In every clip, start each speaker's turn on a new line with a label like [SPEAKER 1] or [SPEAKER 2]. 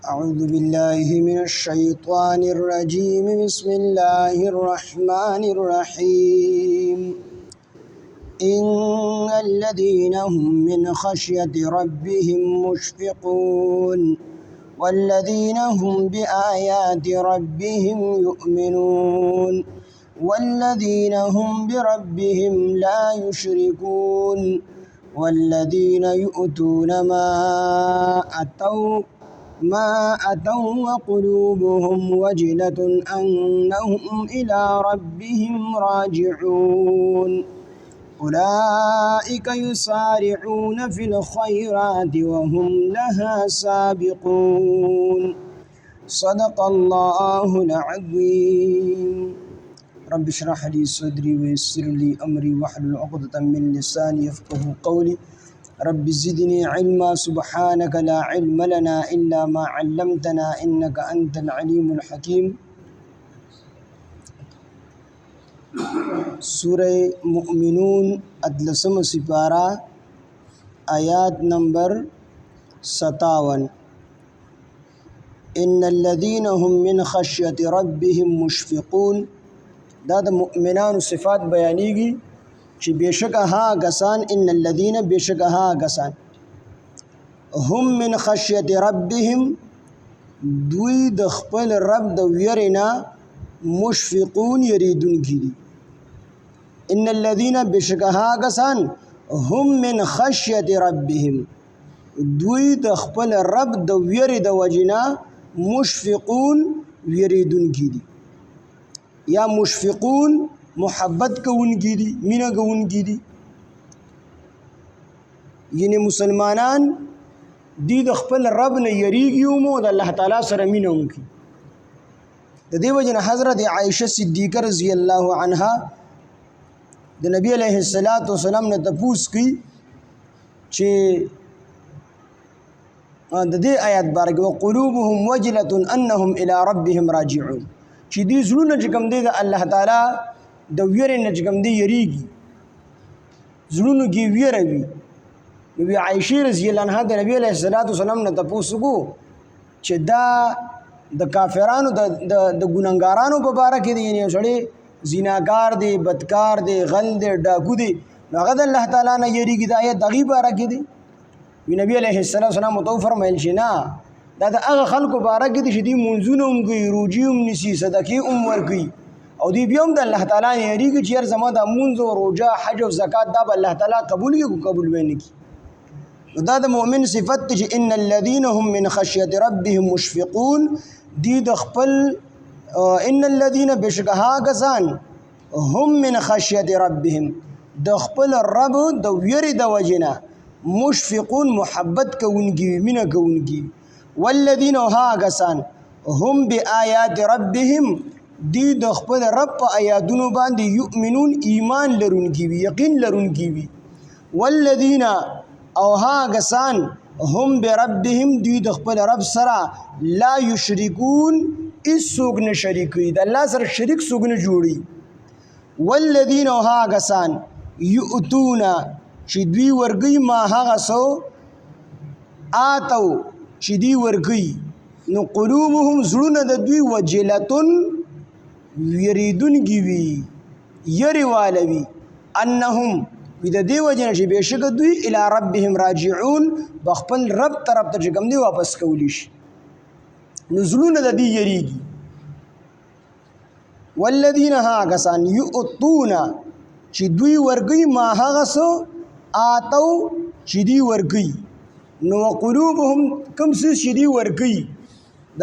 [SPEAKER 1] أعوذ بالله من الشيطان الرجيم بسم الله الرحمن الرحيم إن الذين هم من خشية ربهم مشفقون والذين هم بآيات ربهم يؤمنون والذين هم بربهم لا يشركون والذين يؤتون ما أتوا وقلوبهم وجلة أنهم إلى ربهم راجعون أولئك يسارعون في الخيرات وهم لها سابقون صدق الله العظيم رب اشرح لي صدري ويسر لي أمري واحلل عقدة من لساني يفقهوا قولي رب زدني علما سبحانك لا علم لنا إلا ما علمتنا إنك أنت العليم الحكيم سورة مؤمنون ادلسم سپارہ آیات نمبر 57 إن الذين هم من خشية ربهم مشفقون دا مؤمنان صفات بیانیگی چې بشک ها کسان ان الذين بشک ها کسان هم من خشیت ربهم دوی د خپل رب د ویرینا مشفقون یریدون کی دي ان الذين بشک ها کسان هم من خشیت ربهم دوی د خپل رب د ویری د وجنا مشفقون یریدون کی دي یا مشفقون محبت کوونکی دي مینه کوونکی دي یعنی مسلمانان دی د خپل رب نه یریږي او د الله تعالی سره مینه کوي د دې وجه حضرت عائشه صدیقه رضی الله عنها د نبی علیه الصلاۃ والسلام نه تپوس کی چې د دې آیات بارک وقلوبهم وجلة انهم الى ربهم راجعون چې دې زړونه چې کوم دي د الله تعالی د ویرې نه چې کوم دی یریږي زړونو کې ویره وي نو عائشه رضی الله عنها د نبی علیه الصلاۃ والسلام نه تاسو کو چې دا د کافرانو د ګناګارانو په باره کې دی یعنی سړی زیناګار دی بدکار دی غل دی ډاکو دی هغه د الله تعالی نه یریږي د آیت دغه باره کې دی نبی علیه الصلاۃ والسلام تو فرمایل چې نه دا د هغه خلکو باره کې دي چې دی منځونه هم کوي روجي هم نیسي صدقې هم ورکوي او دی بیا هم د الله تعالی نه یریږي چې هر زما د مونځ او روژه حج او زکات دا به الله تعالی قبول کړي قبول ویني نو دا د مؤمن صفت چې ان الذين هم من خشيه ربهم مشفقون دی د خپل ان الذين بشکها کسان هم من خشيه ربهم د خپل رب د ویری د وجنه مشفقون محبت کوونکی مینه کوونکی والذین ها کسان هم بآیات ربهم دی د خپل رب په آیاتونو باندې یؤمنون ایمان لرونکي وي یقین لرونکي وي والذین او ها کسان هم بربهم دی د خپل رب سره لا یشرکون هیڅوک نه شریکوي د الله سره شریک څوک نه جوړي والذین ها کسان یؤتون چې دوی ورګي ما هغه سو آتو چې دی ورګي نو قلوبهم زړونه د دوی وجلتون ویریدون گیوی یری والوی انهم د دې وجه چې بشک دوی الی ربهم راجعون بخپل رب طرف ته کوم دی واپس کولی شي نزلون د دې یریږي والذین ها کسان یؤتون چې دوی ورګي ما هغه سو آتو چې دی ورګي نو قلوبهم کم څه چې دی ورګي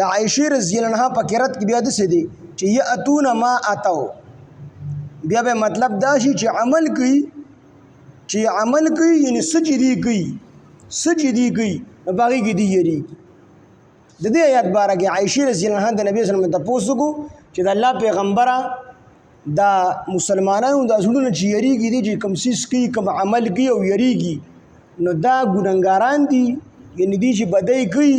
[SPEAKER 1] د عائشه رضی الله عنها په قرات کې بیا د څه دی چې یاتون ما اتو بیا به مطلب دا شي چې عمل کوي یعنی سجدي کوي نو باغی کې دی یری د دې آیات بارکه عائشه رضی الله عنها د نبی صلی الله علیه وسلم ته پوښتنه چې د الله پیغمبره دا مسلمانانو د زړونو چې یریږي دي چې کوم سیس کوي کوم عمل کوي او یریږي نو دا ګناګاران دي یعنی دي چې بدای کوي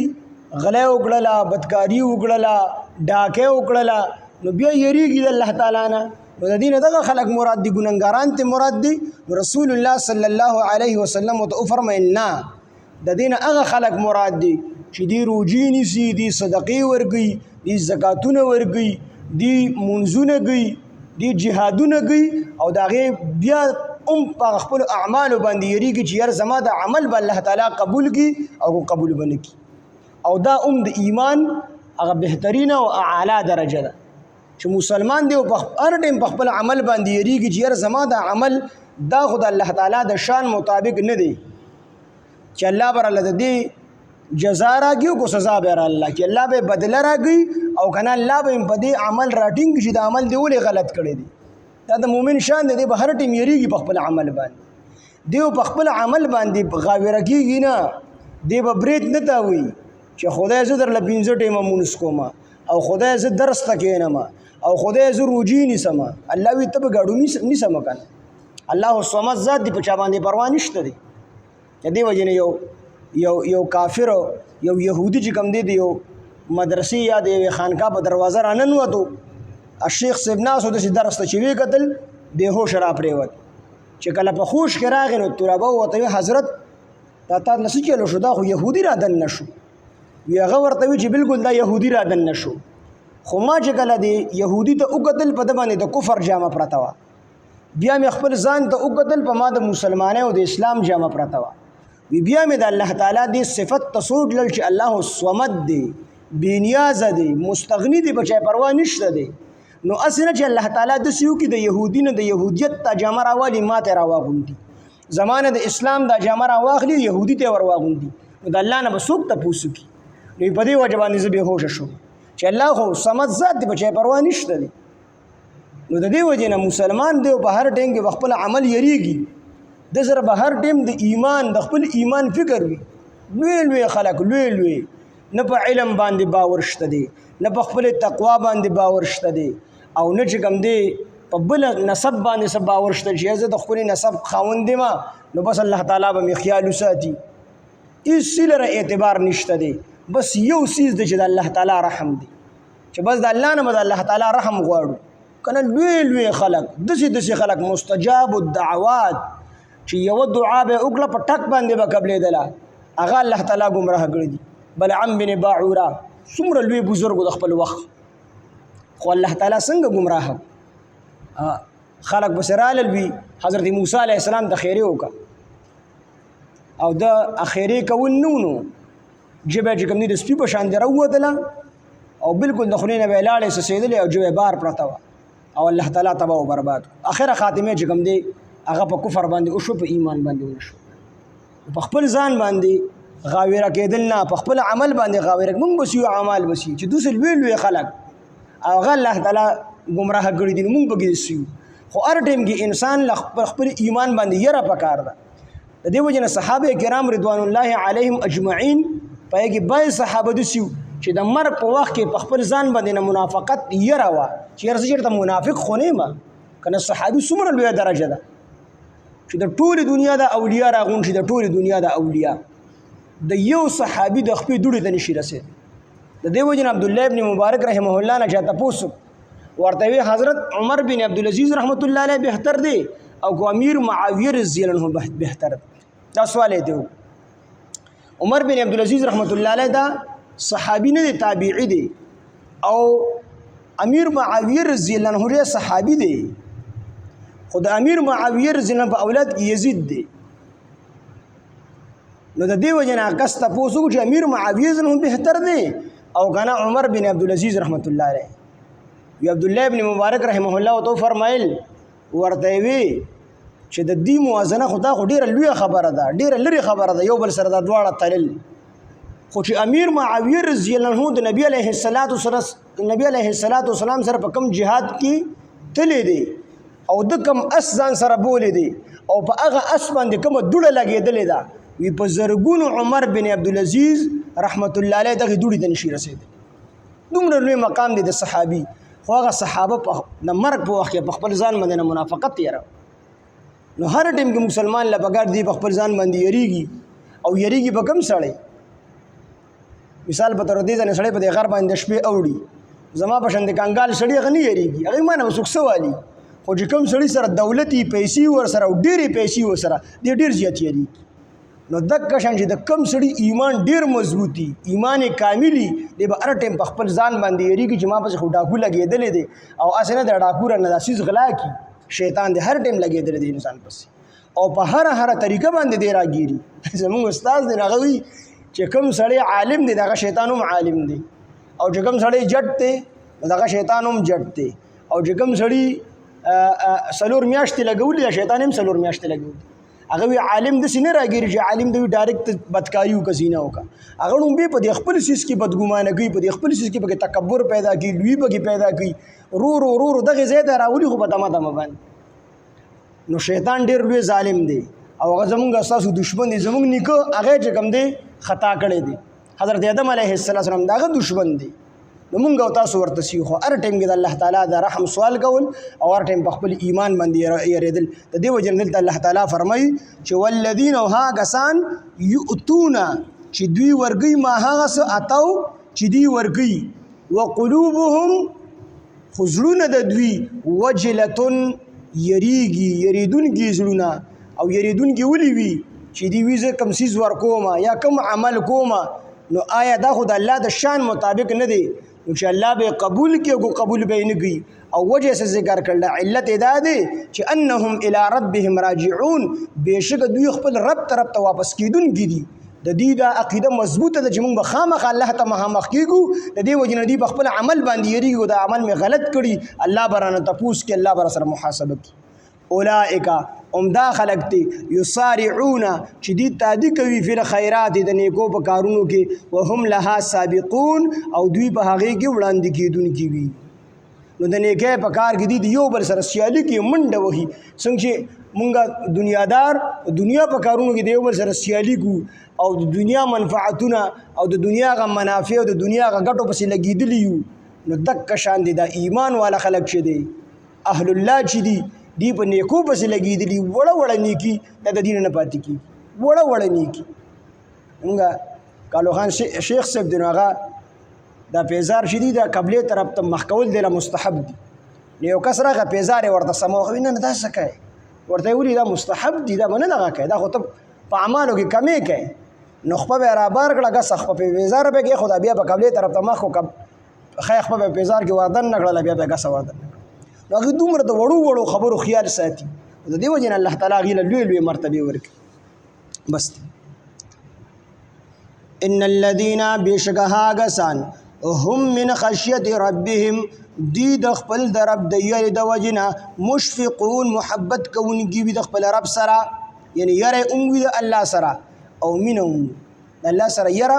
[SPEAKER 1] غلا وکړه بدکاری وکړه ډاکه وکړه نو بیا یریږي د الله تعالی نه نو د دین دغه خلق مراد دي ګناګاران ته مراد دي رسول الله صلی الله علیه وسلم او فرماینا د دین هغه خلق مراد دي چې دی روجي نیسي، دی صدقې ورکوي، دی زکاتونه ورکوي، دی منځونه کوي، دی جهادونه کوي، او د هغې بیا په خپلو اعمالو باندې یریږي چې یار زما د عمل به الله تعالی قبول کړي او قبول به نه کړي. او دا د ایمان هغه بهترینه او اعلی درجه ده چې مسلمان دی او هر ټیم په خپل عمل باندې یریږي چې یار زما د عمل دا خو د الله تعالی د شان مطابق نه دی چې الله بر الله د دې جزا راکړي او سزا به را الله چې الله به بدله راکړي او کنه الله به په دې عمل راټینګ چې د عمل دی ولې غلط کړی دی. دا د مؤمن شان دی به هر ټیم یریږي په خپل عمل باندې، دی په خپل عمل باندې غاوره کیږي نه، دی به برید نه تاوي چې خدای زه درله 15 ټیمه مونځ کوم او خدای زه درس ته کښېنم او خدای زه روجي نیسم. الله وي ته به ګاډو نیسم کنه. الله الصمد ذات دی په چا باندې پروا نشته دی. د دې وجې نه یو کافر یو یهودي چې کوم دی یو مدرسې یا د یوې خانقاه په دروازه راننوتو، الشیخ صاحب ناست و داسې درس ته چې ویې کتل بېهوشه را پرېوت. چې کله په خوش کې راغی نو طلبه ورته وی حضرت دا تا نه څه چلو شو، دا خو یهودي را دننه شو. وی هغه ورته وی چې بالکل دا یهودي را دننه شو، خو ما چې کله دی یهودي ته وکتل په ده باندې د کفر جامه پرته وه، بیا مې خپل ځان ته وکتل په ما د مسلمانۍ او د اسلام جامه پرته وه. وی بیا مې د الله تعالی دې صفت ته سوچ لل چې الله الصمد دی، بېنیازه دی، مستغني دی، په چا پروا نشته دی. نو اسې نه چې الله تعالی داسې وکړي د یهودي نه د یهودیت ته جامه راوالي ما ته راواغوندي، زمانه د اسلام دا جامه راواخلي یهودي ته ورواغوندي، نو د الله نه به څوک تپوس وکړي. نو په دې وجه باندې زه بېهوشه شوم چې الله خو صمد ذات دی، په چا پروا نشته دی. نو د دې وجې نه مسلمان دی په هر ټیم کې په خپل عمل یریږي، د سره به هر ټیم د ایمان د خپل ایمان فکر وي. لوی لوی خلک لوی نه په علم باندې باور شته دی، نه په خپل تقوا باندې باور شته دی، او نه چې کوم دی په بل نسب باندې څه باور شته چې زه د خپل نسب خاوند یم نو بس الله تعالی به مې خیال وساتي. هېڅ څه لره اعتبار نشته دی، بس یو څیز دی چې د الله تعالی رحم دی، چې بس د الله نه به د الله تعالی رحم غواړو. کنه لوی خلک داسې خلک مستجاب الدعوات چې یوه دعا به وکړه په ټک باندې به قبلېدله، هغه الله تعالی ګمراه کړي دي. بلعم بن باعوره څومره لوی بزرګ د خپل وخت، خو الله تعالی څنګه ګمراه خلک پسې رالل وي. حضرت موسی علیه السلام ته خیرې وکړه او د خیرې کول نه و، نو ژبه چې کوم دی د سپي په شان دی راووتله او بالکل د خولې نه به یې لاړې څڅېدلې او ژبه یې بار پرته وه او الله تعالی تباه و برباد. اخره خاتمه چې کوم دی هغه په کفر باندې وشو، په ایمان باندې ونشو. په خپل ځان باندې غاویره کېدل نه، په خپل عمل باندې غاویره مونږ بس یو اعمال بس چې دوسې لوی خلک هغه الله تعالی ګمراه کړي دي، مونږ پکې داسې یو. خو هر ټیم کې انسان خپل ایمان باندې یره پکار ده. د دې وجې نه صحابه کرام رضوان الله علیهم اجمعین په هغې کې بعض صحابه داسې وو چې د مرګ په وخت کې په خپل ځان باندې نه منافقت یره وه چې یاره زه چېرته منافق خو نه یم. که نه صحابي څومره لویه درجه ده چې د ټولې دنیا د اولیا راغونډ شي، د ټولې دنیا د اولیا د یو صحابي د خپې دوړې ته نشي رسېد. د دې وجې نه عبدالله ابن مبارک رحمه الله نه چا تپوس ورته وی حضرت عمر بن عبدالعزیز رحمت الله علیه بهتر دی او کو امیر معاویه رضی الله عنه بهتر دی؟ دا سوال یې دی. عمر بن عبدالعزیز رحمت الله علیه دا صحابي نه دی، تابعی دی، او امیر معاویه رضی الله عنه صحابي دی، خو د امیر معاویه رضی الله عنه په اولاد کې یزید دی. نو د دې وجې نه کس تپوس وکړو چې امیر معاویه رضی الله عنه بهتر دی او که نه عمر بن عبدالعزیز رحمت الله علیه. وی عبدالله ابن مبارک رحمه الله تو فرمایل ورته وی چې د دې موازنه خو دا خو ډېره لویه خبره ده، ډېره لرې خبره ده، یو بل سره دا دواړه تلل. خو چې امیر معاویه رضی الله عنه د نبی علیه السلام سره په کوم جهاد کې تللی دی او د کوم اس ځان سره بولی دی او په هغه اس باندې کومه دوړه لګېدلې ده، وی په زرګونو عمر بن عبدالعزیز رحمت الله علیه دغې دوړې ته نشي رسېدلی. دومره لوی مقام دی د صحابي. خو هغه صحابه د مرګ په وخت کې په خپل ځان باندې نه منافقت یاره. نو هر ټیم کې مسلمان له پکار دی په خپل ځان باندې یریږي او یریږي په کوم سړی. مثال په تور دې ځنې سړی په دې غر باندې د شپې اوړي، زما په شان د کنګال سړی هغه نه یریږي، هغې ما نه به څوک څه والي. خو چې کوم سړي سره دولتي پیسې ورسره او ډېرې پیسې ورسره دی ډېر زیات یریږي. نو دک شان چې د کم سړي ایمان ډیر مضبوطي ایمان کاملی دی به هر ټیم په خپل ځان باندې یریږي چې ما پس خو ډاکو لګېدلې دی او اسنه د ډاکو نه داسې غلا کی شیطان دی هر ټیم لګېدلې دی انسان پس او په هر طریقه باندې دی راګيري زموږ استاد دی راغوي چې کوم سړی عالم دی دغه شیطان هم عالم دی او چې کوم سړی جټ دی دغه شیطان هم جټ دی او چې کوم سړی سلور میاشتې لګولې شیطان هم سلور میاشتې لګولې هغه وی عالم د سینې راګیری چې عالم د ډایرکټ بدکاریو کسینه وکا هغه نو به په خپل سیس کې بدګمانه کوي په خپل سیس کې په تکبر پیدا کوي لوی به پیدا کوي رو دغه زیاده راولي خو په دمه باندې نو شیطان ډیر لوی ظالم دی او هغه زمونږ اساسو دشمن دی زمونږ نیکو هغه چې کوم دی خطا کړی دی حضرت آدم علیه السلام داغه دشمن دی نو مونږ او تاسو ورته سیخو هر ټیم کې د الله تعالی د رحم سوال کول او هر ټیم په خپل ایمان باندې یریدل د دې وجه نه الله تعالی فرمایي چې والذین ها غسان یؤتونا چې دوی ورګي ما هغه څه اتاو چې دوی ورګي وقلوبهم خزلون د دوی وجلتن یریدونکي زړونه او یریدونکي ولي وي چې دی ویزه کم سیز ورکوما یا کم عمل کوما نو آیا دا خو د الله د شان مطابق نه دی نو چې الله به قبول کړي او قبول به نه کوي او وجه څه ذکر کړل علت ادا دی چې انهم الى ربهم راجعون بشک دوی خپل رب طرف ته واپس کیدونکي دي د دې د عقیده مضبوطه ده چې موږ بخامخ الله ته مخامخ کیږو د دې وجه نه دی خپل عمل باندې یریږو دا عمل می غلط کړي الله برانه تپوس کې الله بر سره محاسبه کوي اولئک دا خلق تی یسارعون چې دی تادی کوي فی الخیرات د نیکو په کارونو کې وهم لها سابقون او دوی په هغه کې وړاندې کیدونکي وي نو د نیکه په کار کې دی یو بل سره سیالي کې منډه وهي څنګه چې مونږه دنیادار دنیا په کارونو کې دی یو بل سره سیالي کو او د دنیا منفعتونه او د دنیا غ منافع او د دنیا غ ګټو پسې لګیدلی یو نو دک شان دی د ایمان والا خلق شه دی اهل الله چې دی په نیکو پسې لګیدلی وړه نیکی د دین نه پاتې کی وړه نیکی مونږه کالو خان شیخ صاحب دی هغه دا پیزار شدی دا قبله طرف ته مخکول دی مستحب دی یو کس راغه پیزار ورته سمو خو نه دا څه کوي ورته ویلی دا مستحب دی دا نه دغه کوي دا خو ته په اعمالو کې کمی کوي نو خو به را بار کړه غس خو په پیزار به کې خدا بیا په قبله طرف ته مخ خو خیخ په پیزار کې وردن نکړه بیا به غس وردن هغه دومره د وړو خبرو خیال ساتي د دې وجه الله تعالی غیله لوی مرتبه ورکړي بس ان الذين بشغها غسان هم من خشيه ربهم دی د خپل د رب د یری د وجنا مشفقون محبت کوونکی وي د خپل رب سره یعنی یره وي د الله سره او مینهم د الله سره یره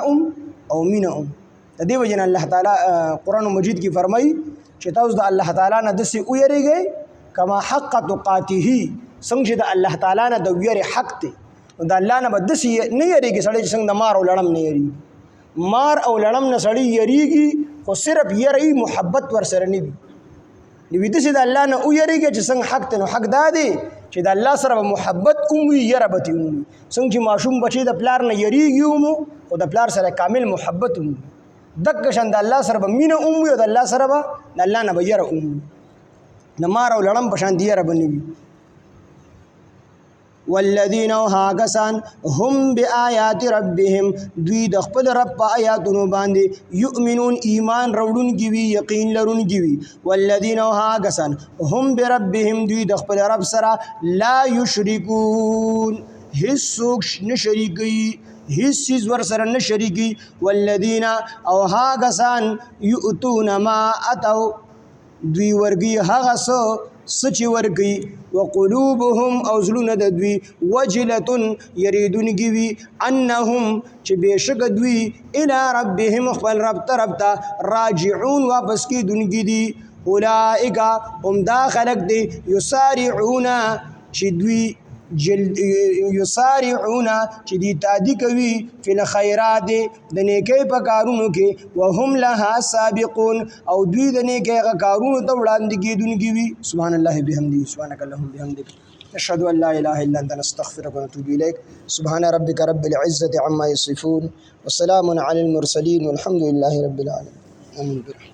[SPEAKER 1] او مینهم د دې وجنا الله تعالی قران مجید کې فرمایي چې تاسو د الله تعالی نه دسي ویریږئ کما حق تقاته څنګه د الله تعالی نه د ویری حق ته د الله نه بدسي نه یریږي سړی څنګه د مار او لړم نه یری مار او لړم نه سړی یریږي خو صرف یری محبت ور سره نه وي نو دسي د الله نه ویریږي چې څنګه حق ته نو حق دادي چې د الله سره محبت وي یربت وي څنګه چې ماشوم بچي د پلار نه یریږي او د پلار سره کامل محبت وي دک شان د الله سره مینه او د الله سره د الله نه بیر نه مار او لړم په شان دی ربني والذین هاغسان هم بآیات ربهم دوی د خپل رب په آیاتونو باندې یؤمنون ایمان راوړون کیوي یقین لرون کیوي والذین هاغسان هم بربهم دوی د خپل رب سره لا یشرکون هیڅ نشریکی هیڅ چیز ور سره نه شریکی والذین او هاغسان یؤتون ما اتو دوی ورګي هغه سچ ورګي وقلوبهم او زلون د دوی وجلتن یریدونکي وي انهم چې بشک دوی الی ربهم خپل رب طرف ته راجعون واپس کیدونکي دي اولئک هم دا خلق دي یسارعون چې دوی یسارعون چې دی تادی کوي فی الخیرات د نیکی په کارونو کې وهم لها سابقون او دوی د نیکی کارونو ته وړاندې کیدونکي وي سبحان الله بحمده سبحانك اللهم بحمدك نشهد ان لا اله الا انت نستغفرك ونتوب اليك سبحان ربك رب العزه عما يصفون وسلام على المرسلين والحمد لله رب العالمين آمين.